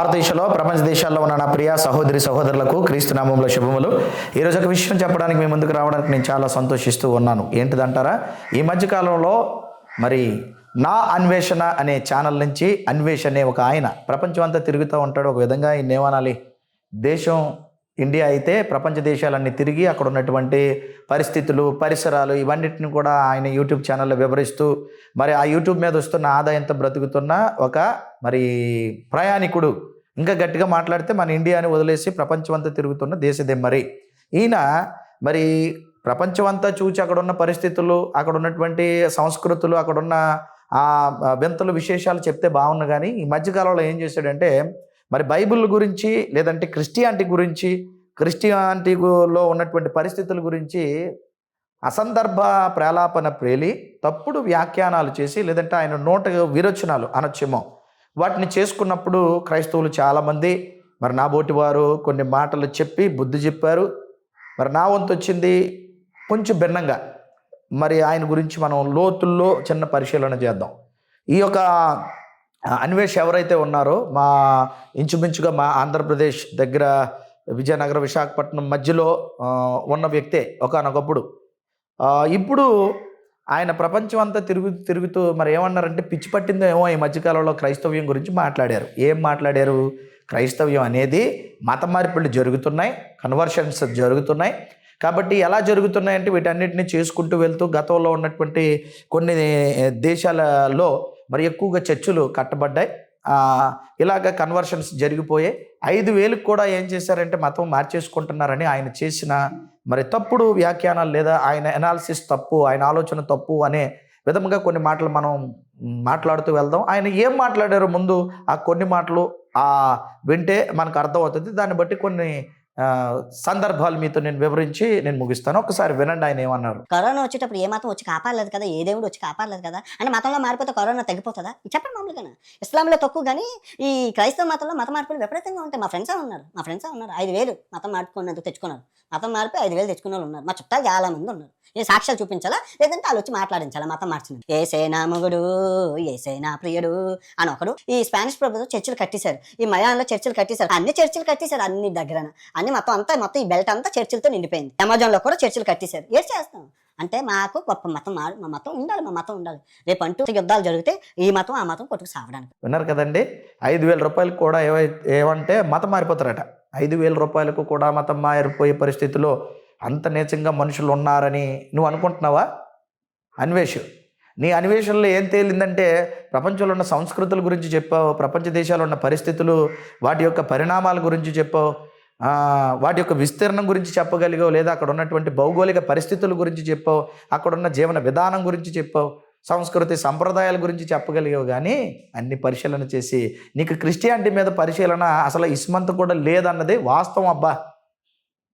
భారతదేశంలో ప్రపంచ దేశాల్లో ఉన్న నా ప్రియ సహోదరి సహోదరులకు క్రీస్తు నామములో శుభములు. ఈరోజు ఒక విషయం చెప్పడానికి మీ ముందుకు రావడానికి నేను చాలా సంతోషిస్తూ ఉన్నాను. ఏంటిదంటారా? ఈ మధ్యకాలంలో మరి నా అన్వేషణ అనే ఛానల్ నుంచి అన్వేష్ అనే ఒక ఆయన ప్రపంచం అంతా తిరుగుతూ ఉంటాడు. ఒక విధంగా ఈయన ఏమనాలి, దేశం ఇండియా అయితే ప్రపంచ దేశాలన్నీ తిరిగి అక్కడ ఉన్నటువంటి పరిస్థితులు, పరిసరాలు ఇవన్నిటిని కూడా ఆయన యూట్యూబ్ ఛానల్లో వివరిస్తూ మరి ఆ యూట్యూబ్ మీద వస్తున్న ఆదాయంతో బ్రతుకుతున్న ఒక మరి ప్రయాణికుడు. ఇంకా గట్టిగా మాట్లాడితే మన ఇండియాని వదిలేసి ప్రపంచం అంతా తిరుగుతున్న దేశదెమ్మరి ఈయన మరి ప్రపంచం అంతా చూచి అక్కడ ఉన్న పరిస్థితులు, అక్కడ ఉన్నటువంటి సంస్కృతులు, అక్కడున్న ఆ వింతలు విశేషాలు చెప్తే బాగున్నా. కానీ ఈ మధ్యకాలంలో ఏం చేశాడంటే మరి బైబిల్ గురించి లేదంటే క్రిస్టియానిటీలో ఉన్నటువంటి పరిస్థితుల గురించి అసందర్భ ప్రలాపన ప్రేలి తప్పుడు వ్యాఖ్యానాలు చేసి లేదంటే ఆయన నోట విరోచనాలు అనొచ్చేమో వాటిని చేసుకున్నప్పుడు క్రైస్తవులు చాలామంది మరి నా బోటి వారు కొన్ని మాటలు చెప్పి బుద్ధి చెప్పారు. మరి నా వంతు వచ్చింది కొంచెం భిన్నంగా మరి ఆయన గురించి మనం లోతుల్లో చిన్న పరిశీలన చేద్దాం. ఈ యొక్క అన్వేష్ ఎవరైతే ఉన్నారో మా ఇంచుమించుగా మా ఆంధ్రప్రదేశ్ దగ్గర విజయనగర విశాఖపట్నం మధ్యలో ఉన్న వ్యక్తే ఒకానొకప్పుడు. ఇప్పుడు ఆయన ప్రపంచం అంతా తిరుగుతూ మరి ఏమన్నారంటే పిచ్చి పట్టిందో ఏమో ఈ మధ్యకాలంలో క్రైస్తవ్యం గురించి మాట్లాడారు. ఏం మాట్లాడారు? క్రైస్తవ్యం అనేది మత మార్పిళ్ళు జరుగుతున్నాయి, కన్వర్షన్స్ జరుగుతున్నాయి. కాబట్టి ఎలా జరుగుతున్నాయంటే వీటన్నిటిని చేసుకుంటూ వెళ్తూ గతంలో ఉన్నటువంటి కొన్ని దేశాలలో మరి ఎక్కువగా చర్చిలు కట్టబడ్డాయి. ఇలాగ కన్వర్షన్స్ జరిగిపోయాయి. 5,000 కూడా ఏం చేశారంటే మతం మార్చేసుకుంటున్నారని ఆయన చేసిన మరి తప్పుడు వ్యాఖ్యానాలు లేదా ఆయన ఎనాలిసిస్ తప్పు, ఆయన ఆలోచన తప్పు అనే విధంగా కొన్ని మాటలు మనం మాట్లాడుతూ వెళ్దాం. ఆయన ఏం మాట్లాడారో ముందు ఆ కొన్ని మాటలు వింటే మనకు అర్థమవుతుంది. దాన్ని బట్టి కొన్ని సందర్భాలు మీతో నేను వివరించి నేను ముగిస్తాను. ఒకసారి వినండి ఆయన ఏమన్నారు. కరోనా వచ్చేటప్పుడు ఏ మతం వచ్చి కాపాడలేదు కదా, ఏ దేవుడు వచ్చి కాపాడలేదు కదా అంటే మతంలో మారిపోతే కరోనా తగ్గిపోతుందా? చెప్పండి మామూలుగా. ఇస్లాంలో తక్కువ కానీ ఈ క్రైస్తవ మతంలో మత మార్పులు విపరీతంగా ఉంటాయి. మా ఫ్రెండ్సే ఉన్నారు 5,000 మతం మార్పుకున్నందుకు తెచ్చుకున్నారు. మతం మార్పి 5,000 తెచ్చుకున్న వాళ్ళు ఉన్నారు. మా చుట్టాలు చాలా మంది ఉన్నారు. ఏ సాక్ష్యాలు చూపించాలా లేదంటే వాళ్ళు వచ్చి మాట్లాడించాలా మతం మార్చింది. ఏసైనా మొగుడు, ఏసైనా ప్రియుడు అని ఒకడు. ఈ స్పానిష్ ప్రభుత్వం చర్చిలు కట్టేశారు, ఈ మయాన్లో చర్చిలు కట్టేశారు, అన్ని చర్చిలు కట్టేశారు, అన్ని దగ్గర అన్ని మొత్తం ఈ బెల్ట్ అంతా చర్చిలతో నిండిపోయింది. అమెజాన్ లో కూడా చర్చిలు కట్టేశారు. ఏం చేస్తాం అంటే మాకు గొప్ప మతం, మా మతం ఉండాలి. రేపు అంటూ యుద్ధాలు జరిగితే ఈ మతం ఆ మతం కొట్టుకు సావడానికి. విన్నారు కదండి. 5,000 రూపాయలు కూడా ఏమంటే మతం మారిపోతారట. 5,000 రూపాయలకు కూడా మతం మారిపోయే పరిస్థితిలో అంత నీచంగా మనుషులు ఉన్నారని నువ్వు అనుకుంటున్నావా? నీ అన్వేషణలో ఏం తేలిందంటే ప్రపంచంలో ఉన్న సంస్కృతుల గురించి చెప్పావు, ప్రపంచ దేశాల్లో ఉన్న పరిస్థితులు, వాటి యొక్క పరిణామాల గురించి చెప్పావు, వాటి యొక్క విస్తీర్ణం గురించి చెప్పగలిగావు, లేదా అక్కడ ఉన్నటువంటి భౌగోళిక పరిస్థితుల గురించి చెప్పావు, అక్కడున్న జీవన విధానం గురించి చెప్పావు, సంస్కృతి సంప్రదాయాల గురించి చెప్పగలిగావు. కానీ అన్ని పరిశీలన చేసి నీకు క్రిస్టియానిటీ మీద పరిశీలన అసలు ఇస్మంత కూడా లేదన్నది వాస్తవం. అబ్బా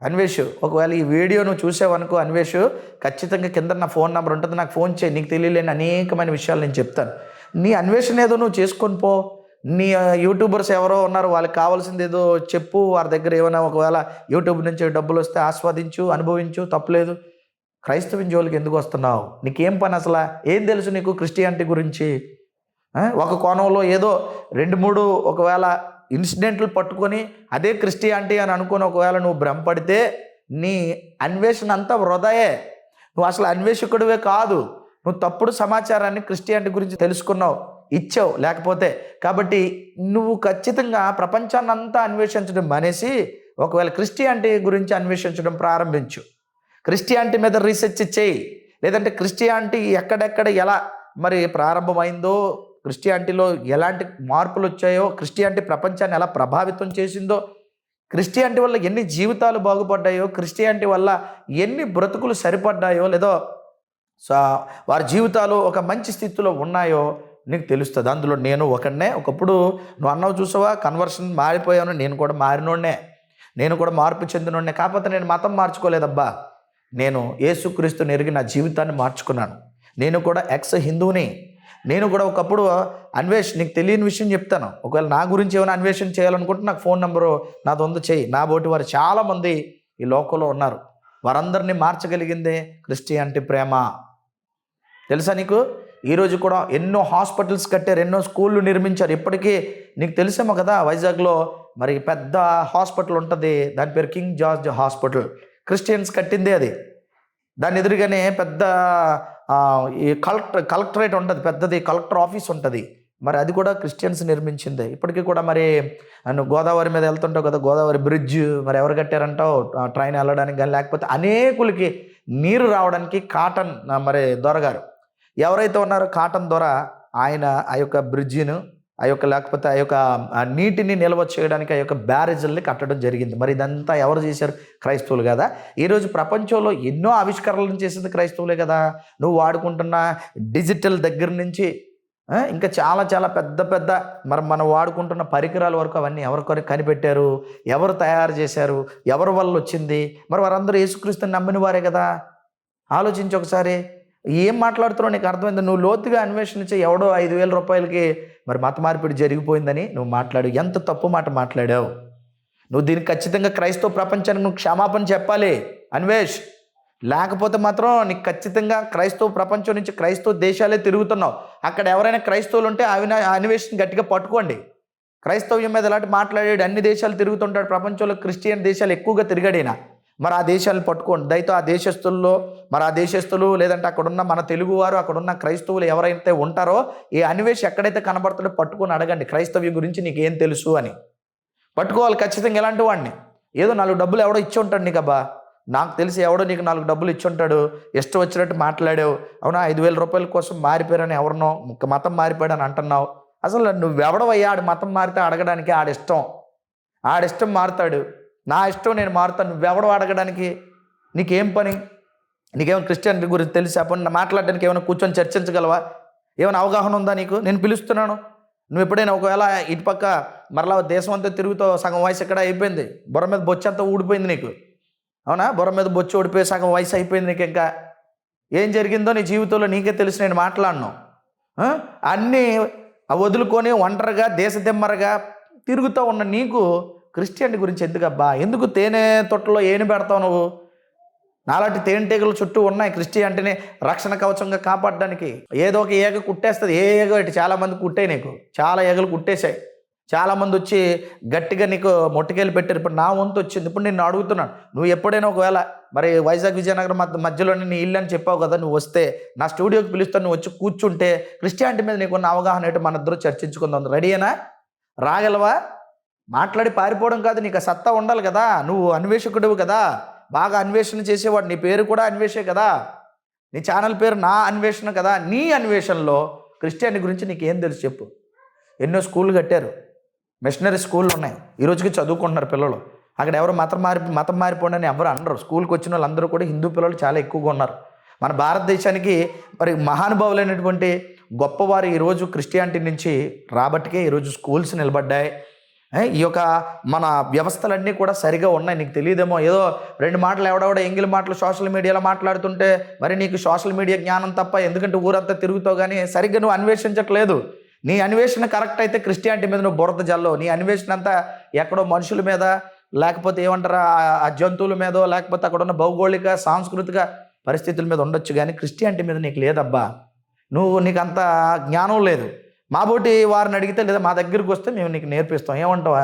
అన్వేష్, ఒకవేళ ఈ వీడియో నువ్వు చూసావనుకో అన్వేష్, ఖచ్చితంగా కింద నా ఫోన్ నెంబర్ ఉంటుంది, నాకు ఫోన్ చేయి. నీకు తెలియలేని అనేకమైన విషయాలు నేను చెప్తాను. నీ అన్వేషణ ఏదో నువ్వు చేసుకొని పో. నీ యూట్యూబర్స్ ఎవరో ఉన్నారు, వాళ్ళకి కావాల్సింది ఏదో చెప్పు. వారి దగ్గర ఏమైనా ఒకవేళ యూట్యూబ్ నుంచి డబ్బులు వస్తే ఆస్వాదించు, అనుభవించు, తప్పులేదు. క్రైస్తవం జోలికి ఎందుకు వస్తున్నావు? నీకేం పని అసలు? ఏం తెలుసు నీకు క్రిస్టియానిటీ గురించి? ఒక కోణంలో ఏదో 2-3 ఒకవేళ ఇన్సిడెంట్లు పట్టుకొని అదే క్రిస్టియానిటీ అని అనుకొని ఒకవేళ నువ్వు భ్రమపడితే నీ అన్వేషణ అంతా వృధాయే. నువ్వు అసలు అన్వేషకుడివే కాదు. నువ్వు తప్పుడు సమాచారాన్ని క్రిస్టియానిటీ గురించి తెలుసుకున్నావు, ఇచ్చావు లేకపోతే. కాబట్టి నువ్వు ఖచ్చితంగా ప్రపంచాన్ని అంతా అన్వేషించడం మానేసి ఒకవేళ క్రిస్టియానిటీ గురించి అన్వేషించడం ప్రారంభించు. క్రిస్టియానిటీ మీద రీసెర్చ్ చేయి. లేదంటే క్రిస్టియానిటీ ఎక్కడెక్కడ ఎలా మరి ప్రారంభమైందో, క్రిస్టియానిటీలో ఎలాంటి మార్పులు వచ్చాయో, క్రిస్టియానిటీ ప్రపంచాన్ని ఎలా ప్రభావితం చేసిందో, క్రిస్టియానిటీ వల్ల ఎన్ని జీవితాలు బాగుపడ్డాయో, క్రిస్టియానిటీ వల్ల ఎన్ని బ్రతుకులు సరిపడ్డాయో, లేదో వారి జీవితాలు ఒక మంచి స్థితిలో ఉన్నాయో నీకు తెలుస్తుంది. అందులో నేను ఒకడినే. ఒకప్పుడు నువ్వు అన్నావు చూసావా, కన్వర్షన్ మారిపోయాను, నేను కూడా మారినోడ్నే, నేను కూడా మార్పు చెందినోడ్నే. కాకపోతే నేను మతం మార్చుకోలేదబ్బా. నేను యేసుక్రీస్తుని ఎరిగి నా జీవితాన్ని మార్చుకున్నాను. నేను కూడా హిందువుని. నేను కూడా ఒకప్పుడు అన్వేష్, నీకు తెలియని విషయం చెప్తాను. ఒకవేళ నా గురించి ఏమైనా అన్వేషణ చేయాలనుకుంటే నాకు ఫోన్ నెంబరు నాది ఉంది, చెయ్యి. నా బోటి వారు చాలామంది ఈ లోకంలో ఉన్నారు. వారందరినీ మార్చగలిగిందే క్రిస్టియానిటీ ప్రేమ. తెలుసా నీకు? ఈరోజు కూడా ఎన్నో హాస్పిటల్స్ కట్టారు, ఎన్నో స్కూళ్ళు నిర్మించారు. ఇప్పటికీ నీకు తెలిసేమో కదా, వైజాగ్లో మరి పెద్ద హాస్పిటల్ ఉంటుంది, దాని పేరు కింగ్ జార్జ్ హాస్పిటల్. క్రిస్టియన్స్ కట్టిందే అది. దాని ఎదురుగానే పెద్ద ఈ కలెక్టరేట్ ఉంటుంది, పెద్దది కలెక్టర్ ఆఫీస్ ఉంటుంది. మరి అది కూడా క్రిస్టియన్స్ నిర్మించిందే. ఇప్పటికీ కూడా మరి నువ్వు గోదావరి మీద వెళ్తుంటావు కదా, గోదావరి బ్రిడ్జ్ మరి ఎవరు కట్టారంటావు? ట్రైన్ వెళ్ళడానికి కానీ, లేకపోతే అనేకులకి నీరు రావడానికి కాటన్ మరి దొరగారు ఎవరైతే ఉన్నారో, కాటన్ దొర, ఆయన ఆ యొక్క బ్రిడ్జిను లేకపోతే ఆ నీటిని నిల్వ చేయడానికి ఆ యొక్క బ్యారేజీల్ని కట్టడం జరిగింది. మరి ఇదంతా ఎవరు చేశారు? క్రైస్తవులు కదా. ఈరోజు ప్రపంచంలో ఎన్నో ఆవిష్కరణలను చేసింది క్రైస్తవులే కదా. నువ్వు వాడుకుంటున్న డిజిటల్ దగ్గర నుంచి ఇంకా చాలా చాలా పెద్ద పెద్ద మనం వాడుకుంటున్న పరికరాల వరకు అవన్నీ ఎవరు కనిపెట్టారు, ఎవరు తయారు చేశారు, ఎవరి వల్ల వచ్చింది? మరి వారందరూ యేసుక్రీస్తుని నమ్మిన వారే కదా. ఆలోచించి ఒకసారి, ఏం మాట్లాడుతున్నావు నీకు అర్థమైంది? నువ్వు లోతుగా అన్వేషణ చేయి. ఎవడో 5,000 రూపాయలకి మరి మత మార్పిడి జరిగిపోయిందని నువ్వు మాట్లాడు. ఎంత తప్పు మాట మాట్లాడావు నువ్వు. దీనికి ఖచ్చితంగా క్రైస్తవ ప్రపంచానికి నువ్వు క్షమాపణ చెప్పాలి అన్వేష్. లేకపోతే మాత్రం నీకు ఖచ్చితంగా క్రైస్తవ ప్రపంచం నుంచి క్రైస్తవ దేశాలే తిరుగుతున్నావు. అక్కడ ఎవరైనా క్రైస్తవులు ఉంటే అన్వేషణ గట్టిగా పట్టుకోండి. క్రైస్తవ్యం మీద ఎలాంటి మాట్లాడాడు, అన్ని దేశాలు తిరుగుతుంటాడు. ప్రపంచంలో క్రిస్టియన్ దేశాలు ఎక్కువగా తిరిగాడైనా. మరి ఆ దేశాలను పట్టుకోండి దయతో. ఆ దేశస్తులు లేదంటే అక్కడున్న మన తెలుగువారు, అక్కడున్న క్రైస్తవులు ఎవరైతే ఉంటారో, ఈ అన్వేష్ ఎక్కడైతే కనబడుతుందో పట్టుకొని అడగండి, క్రైస్తవ్యం గురించి నీకేం తెలుసు అని. పట్టుకోవాలి ఖచ్చితంగా. ఎలాంటి వాడిని? ఏదో 4 డబ్బులు ఎవడో ఇచ్చి ఉంటాడు నీకు. అబ్బా, నాకు తెలిసి ఎవడో నీకు 4 డబ్బులు ఇచ్చి ఉంటాడు, ఇష్టం వచ్చినట్టు మాట్లాడావు. అవునా, 5,000 రూపాయల కోసం మారిపోయారని ఎవరినో మతం మారిపోయాడని అంటున్నావు. అసలు నువ్వెవడవయ్యా ఆడు మతం మారితే అడగడానికి? ఆడిష్టం మారుతాడు, నా ఇష్టం నేను మారుతాను. నువ్వెవడో అడగడానికి? నీకేం పని? నీకేమైనా క్రిస్టియానిటీ గురించి తెలిసి అప్పుడు మాట్లాడడానికి ఏమైనా కూర్చొని చర్చించగలవా? ఏమైనా అవగాహన ఉందా నీకు? నేను పిలుస్తున్నాను. నువ్వు ఎప్పుడైనా ఒకవేళ ఇటుపక్క మరలా దేశం అంతా తిరుగుతావు, సగం వయసు ఎక్కడ అయిపోయింది, బుర్ర మీద బొచ్చు అంతా ఊడిపోయింది నీకు. అవునా, బుర్ర మీద బొచ్చు ఊడిపోయి సగం వయసు అయిపోయింది నీకు. ఇంకా ఏం జరిగిందో నీ జీవితంలో నీకే తెలుసు. నేను మాట్లాడను. అన్నీ వదులుకొని ఒంటరిగా దేశదిమ్మరగా తిరుగుతూ ఉన్న నీకు క్రిస్టియానిటీ గురించి ఎందుకబ్బా? ఎందుకు తేనె తొట్టలో ఏని పెడతావు నువ్వు? నాలాంటి తేనెటీగలు చుట్టూ ఉన్నాయి క్రిస్టియానిటీని రక్షణ కవచంగా కాపాడడానికి. ఏదో ఒక ఈగ కుట్టేస్తుంది. ఏ ఈగ ఇటు చాలామంది కుట్టాయి, నీకు చాలా ఈగలు కుట్టేశాయి. చాలామంది వచ్చి గట్టిగా నీకు మొట్టికేలు పెట్టారు. ఇప్పుడు నా వంతు వచ్చింది. ఇప్పుడు నేను అడుగుతున్నాను, నువ్వు ఎప్పుడైనా ఒకవేళ మరి వైజాగ్ విజయనగరం మధ్యలోనే నీ ఇల్లు అని చెప్పావు కదా, నువ్వు వస్తే నా స్టూడియోకి పిలుస్తాను, నువ్వు వచ్చి కూర్చుంటే క్రిస్టియానిటీ మీద నీకున్న అవగాహన ఏంటో మన ఇద్దరు చర్చించుకుందాం. రెడీయేనా? రాగలవా? మాట్లాడి పారిపోవడం కాదు, నీకు ఆ సత్తా ఉండాలి కదా. నువ్వు అన్వేషకుడివి కదా, బాగా అన్వేషణ చేసేవాడు. నీ పేరు కూడా అన్వేషే కదా, నీ ఛానల్ పేరు నా అన్వేషణ కదా. నీ అన్వేషణలో క్రిస్టియానిటీ గురించి నీకు ఏం తెలుసు చెప్పు? ఎన్నో స్కూళ్ళు కట్టారు, మిషనరీ స్కూళ్ళు ఉన్నాయి, ఈ రోజుకి చదువుకుంటున్నారు పిల్లలు. అక్కడ ఎవరు మతం మారిపోండి అని ఎవరు అనరు. స్కూల్కి వచ్చిన వాళ్ళందరూ కూడా హిందూ పిల్లలు చాలా ఎక్కువగా ఉన్నారు. మన భారతదేశానికి మరి మహానుభావులైనటువంటి గొప్పవారు ఈరోజు క్రిస్టియానిటీ నుంచి రాబట్టికే ఈరోజు స్కూల్స్ నిలబడ్డాయి. ఈ యొక్క మన వ్యవస్థలన్నీ కూడా సరిగా ఉన్నాయి. నీకు తెలియదేమో, ఏదో 2 మాటలు ఎవడెవడో ఎంగిలి మాటలు సోషల్ మీడియాలో మాట్లాడుతుంటే మరి నీకు సోషల్ మీడియా జ్ఞానం తప్ప, ఎందుకంటే ఊరంతా తిరుగుతావు కానీ సరిగ్గా నువ్వు అన్వేషించట్లేదు. నీ అన్వేషణ కరెక్ట్ అయితే క్రిస్టియానిటీ మీద నువ్వు బురద జల్లో. నీ అన్వేషణ అంతా ఎక్కడో మనుషుల మీద, లేకపోతే ఏమంటారా ఆ జంతువుల మీదో, లేకపోతే అక్కడ ఉన్న భౌగోళిక సాంస్కృతిక పరిస్థితుల మీద ఉండొచ్చు, కానీ క్రిస్టియానిటీ మీద నీకు లేదబ్బా. నీకు అంత జ్ఞానం లేదు. మా బోటి వారిని అడిగితే, లేదా మా దగ్గరికి వస్తే మేము నీకు నేర్పిస్తాం. ఏమంటావు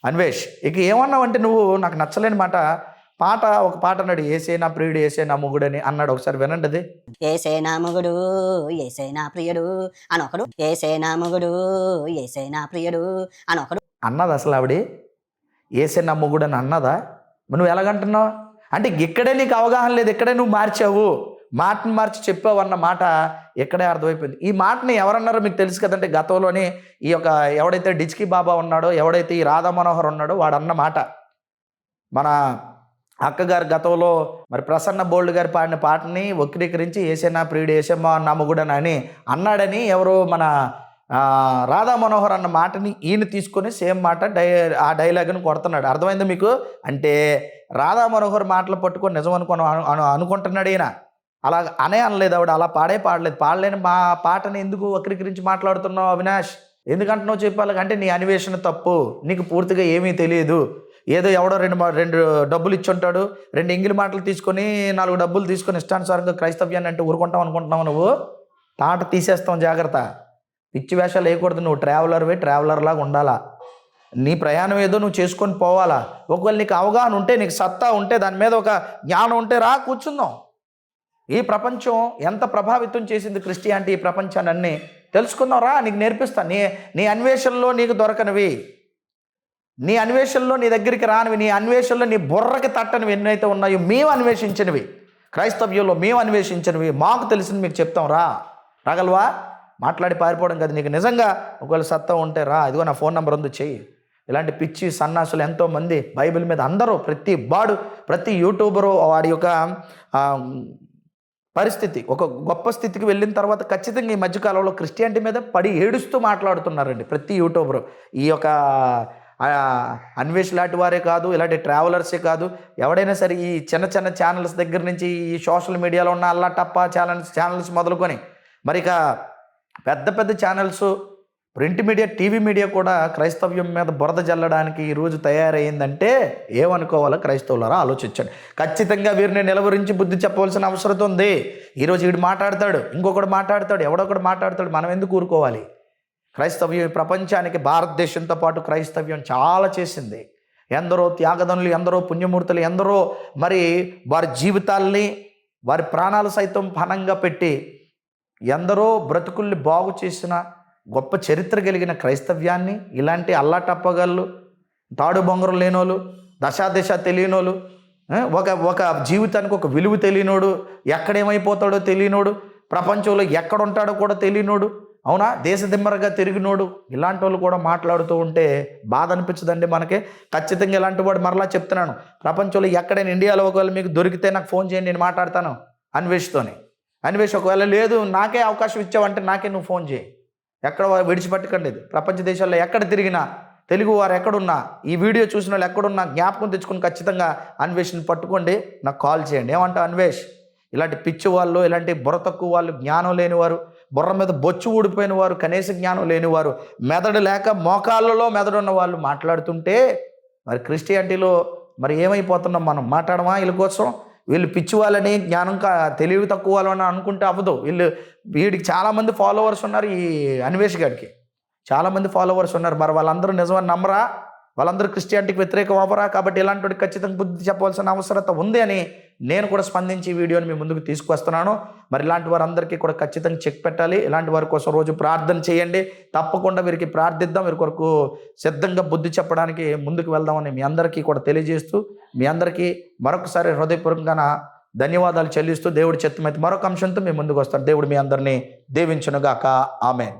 అన్వేష్? ఇక ఏమన్నావంటే నువ్వు నాకు నచ్చలేని మాట. ఒక పాట అన్నాడు, ఏసే నా ప్రియుడు ఏసే నా మొగుడు అని అన్నాడు. ఒకసారి వినండి అది. ఏసే నా మొగుడు ఏసే నా ప్రియుడు అనొకడు, ఏసే నా మొగుడు ఏసే నా ప్రియుడు అనొకడు అన్నది. అసలు ఆవిడ ఏసే నా మొగుడు అని అన్నదా? నువ్వు ఎలాగంటున్నావు అంటే ఇక్కడే నీకు అవగాహన లేదు, ఇక్కడే నువ్వు మార్చావు, మాటను మార్చి చెప్పావు అన్న మాట ఇక్కడే అర్థమైపోయింది. ఈ మాటని ఎవరన్నారో మీకు తెలుసు కదంటే, గతంలోని ఈ యొక్క ఎవడైతే డిచ్కి బాబా ఉన్నాడో, ఎవడైతే ఈ రాధా మనోహర్ ఉన్నాడో వాడు అన్న మాట. మన అక్కగారు గతంలో మరి ప్రసన్న బోల్డ్ గారు పాడిన పాటని వక్రీకరించి ఏసేనా ప్రియుడు ఏసేమ్మా నా మొగుడని అని అన్నాడని ఎవరో మన రాధా మనోహర్ అన్న మాటని ఈయన తీసుకొని సేమ్ మాట ఆ డైలాగ్ని కొడుతున్నాడు. అర్థమైందా మీకు? అంటే రాధా మనోహర్ మాటలు పట్టుకొని నిజం అనుకుంటున్నాడు ఈయన. అలా అనలేదు ఆవిడ, అలా పాడలేని మా పాటని ఎందుకు వక్రీకరించి మాట్లాడుతున్నావు అవినాష్? ఎందుకంటున్నావు చెప్పాలి అంటే నీ అన్వేషణ తప్పు, నీకు పూర్తిగా ఏమీ తెలియదు. ఏదో ఎవడో 2 డబ్బులు ఇచ్చి ఉంటాడు, 2 ఎంగిలి మాటలు తీసుకొని 4 డబ్బులు తీసుకొని ఇష్టానుసారంగా క్రైస్తవ్యాన్ని అంటే ఊరుకుంటాం అనుకుంటున్నావు నువ్వు? తాట తీసేస్తాం, జాగ్రత్త. పిచ్చి వేషాలు వేయకూడదు. నువ్వు ట్రావెలర్ లాగా ఉండాలా. నీ ప్రయాణం ఏదో నువ్వు చేసుకొని పోవాలా. ఒకవేళ నీకు అవగాహన ఉంటే, నీకు సత్తా ఉంటే, దాని మీద ఒక జ్ఞానం ఉంటే రా కూర్చుందాం. ఈ ప్రపంచం ఎంత ప్రభావితం చేసింది క్రిస్టియానిటీ ఈ ప్రపంచాన్ని అన్నీ తెలుసుకుందాం రా. నీకు నేర్పిస్తాను. నీ అన్వేషణలో నీకు దొరకనివి, నీ అన్వేషణలో నీ దగ్గరికి రానివి, నీ అన్వేషణలో నీ బుర్రకి తట్టనివి ఎన్నైతే ఉన్నాయో మేము అన్వేషించినవి, క్రైస్తవ్యంలో మేము అన్వేషించినవి, మాకు తెలిసింది మీకు చెప్తాం రా. రాగలవా? మాట్లాడి పారిపోవడం కదా. నీకు నిజంగా ఒకవేళ సత్తా ఉంటే రా. ఇదిగో నా ఫోన్ నెంబర్ ఉంది, చెయ్యి. ఇలాంటి పిచ్చి సన్నాసులు ఎంతోమంది బైబిల్ మీద అందరూ, ప్రతి యూట్యూబరు వాడి యొక్క పరిస్థితి ఒక గొప్ప స్థితికి వెళ్ళిన తర్వాత ఖచ్చితంగా ఈ మధ్యకాలంలో క్రిస్టియానిటీ మీద పడి ఏడుస్తూ మాట్లాడుతున్నారండి ప్రతి యూట్యూబరు. ఈ యొక్క అన్వేష్ లాంటి వారే కాదు, ఇలాంటి ట్రావెలర్సే కాదు, ఎవడైనా సరే ఈ చిన్న చిన్న ఛానల్స్ దగ్గర నుంచి ఈ సోషల్ మీడియాలో ఉన్న అల్లా టప్పా ఛానల్స్ మొదలుకొని మరి ఇక పెద్ద channels, print media, TV media కూడా క్రైస్తవ్యం మీద బురద జల్లడానికి ఈరోజు తయారైందంటే ఏమనుకోవాలో క్రైస్తవులారా ఆలోచించండి. ఖచ్చితంగా వీరిని నిలవరించి బుద్ధి చెప్పవలసిన అవసరం ఉంది. ఈరోజు వీడు మాట్లాడతాడు, ఇంకొకడు మాట్లాడతాడు, ఎవడొకడు మాట్లాడతాడు. మనం ఎందుకు ఊరుకోవాలి? క్రైస్తవ్యం ప్రపంచానికి, భారతదేశంతో పాటు క్రైస్తవ్యం చాలా చేసింది. ఎందరో త్యాగదనులు, ఎందరో పుణ్యమూర్తులు, ఎందరో మరి వారి జీవితాల్ని, వారి ప్రాణాలు సైతం పణంగా పెట్టి ఎందరో బ్రతుకుల్ని బాగు చేసిన గొప్ప చరిత్ర కలిగిన క్రైస్తవ్యాన్ని ఇలాంటి అల్లాటప్పగళ్ళు, తాడు బొంగరం లేనోళ్ళు, దశ తెలియనోళ్ళు, ఒక జీవితానికి ఒక విలువ తెలియనోడు, ఎక్కడేమైపోతాడో తెలియనోడు, ప్రపంచంలో ఎక్కడుంటాడో కూడా తెలియనోడు, అవునా, దేశదిమ్మరగా తిరిగినోడు, ఇలాంటి వాళ్ళు కూడా మాట్లాడుతూ ఉంటే బాధ అనిపించదండి మనకి? ఖచ్చితంగా ఇలాంటి వాడు, మరలా చెప్తున్నాను, ప్రపంచంలో ఎక్కడైనా ఇండియాలో ఒకవేళ మీకు దొరికితే నాకు ఫోన్ చేయండి, నేను మాట్లాడతాను అన్వేష్తోని. అన్వేష్ ఒకవేళ లేదు నాకే అవకాశం ఇచ్చావంటే నాకే నువ్వు ఫోన్ చేయి. ఎక్కడ విడిచిపెట్టకండి. ప్రపంచ దేశాల్లో ఎక్కడ తిరిగినా, తెలుగు వారు ఎక్కడున్నా, ఈ వీడియో చూసిన వాళ్ళు ఎక్కడున్నా జ్ఞాపకం తెచ్చుకుని ఖచ్చితంగా అన్వేషణ పట్టుకోండి, నాకు కాల్ చేయండి. ఏమంటా అన్వేష్, ఇలాంటి పిచ్చి వాళ్ళు, ఇలాంటి బుర్ర తక్కువ వాళ్ళు, జ్ఞానం లేనివారు, బుర్ర మీద బొచ్చు ఊడిపోయిన వారు, కనీస జ్ఞానం లేనివారు, మెదడు లేక మోకాళ్ళలో మెదడున్న వాళ్ళు మాట్లాడుతుంటే మరి క్రిస్టియానిటీలో మరి ఏమైపోతున్నాం మనం? మాట్లాడమా వీళ్ళ కోసం? వీళ్ళు పిచ్చి వాళ్ళని, తెలివి తక్కువ వాళ్ళని అనుకుంటే అవ్వదు. వీడికి చాలామంది ఫాలోవర్స్ ఉన్నారు, ఈ అన్వేష్ గారికి చాలామంది ఫాలోవర్స్ ఉన్నారు. మరి వాళ్ళందరూ నిజమని నమ్మరా? వాళ్ళందరూ క్రిస్టియానిటీకి వ్యతిరేకం అవ్వరా? కాబట్టి ఇలాంటి వాడికి ఖచ్చితంగా బుద్ధి చెప్పవలసిన అవసరత ఉంది అని నేను కూడా స్పందించి ఈ వీడియోని మీ ముందుకు తీసుకొస్తున్నాను. మరి ఇలాంటి వారందరికీ కూడా ఖచ్చితంగా చెక్ పెట్టాలి. ఇలాంటి వారి కోసం రోజు ప్రార్థన చేయండి. తప్పకుండా వీరికి ప్రార్థిద్దాం, వీరి కొరకు సిద్ధంగా బుద్ధి చెప్పడానికి ముందుకు వెళ్దామని మీ అందరికీ కూడా తెలియజేస్తూ, మీ అందరికీ మరొకసారి హృదయపూర్వకంగా ధన్యవాదాలు చెల్లిస్తూ, దేవుడి చిత్తమైతే మరొక అంశంతో మీ ముందుకు వస్తాను. దేవుడు మీ అందరినీ దీవించునుగాక. ఆమేన్.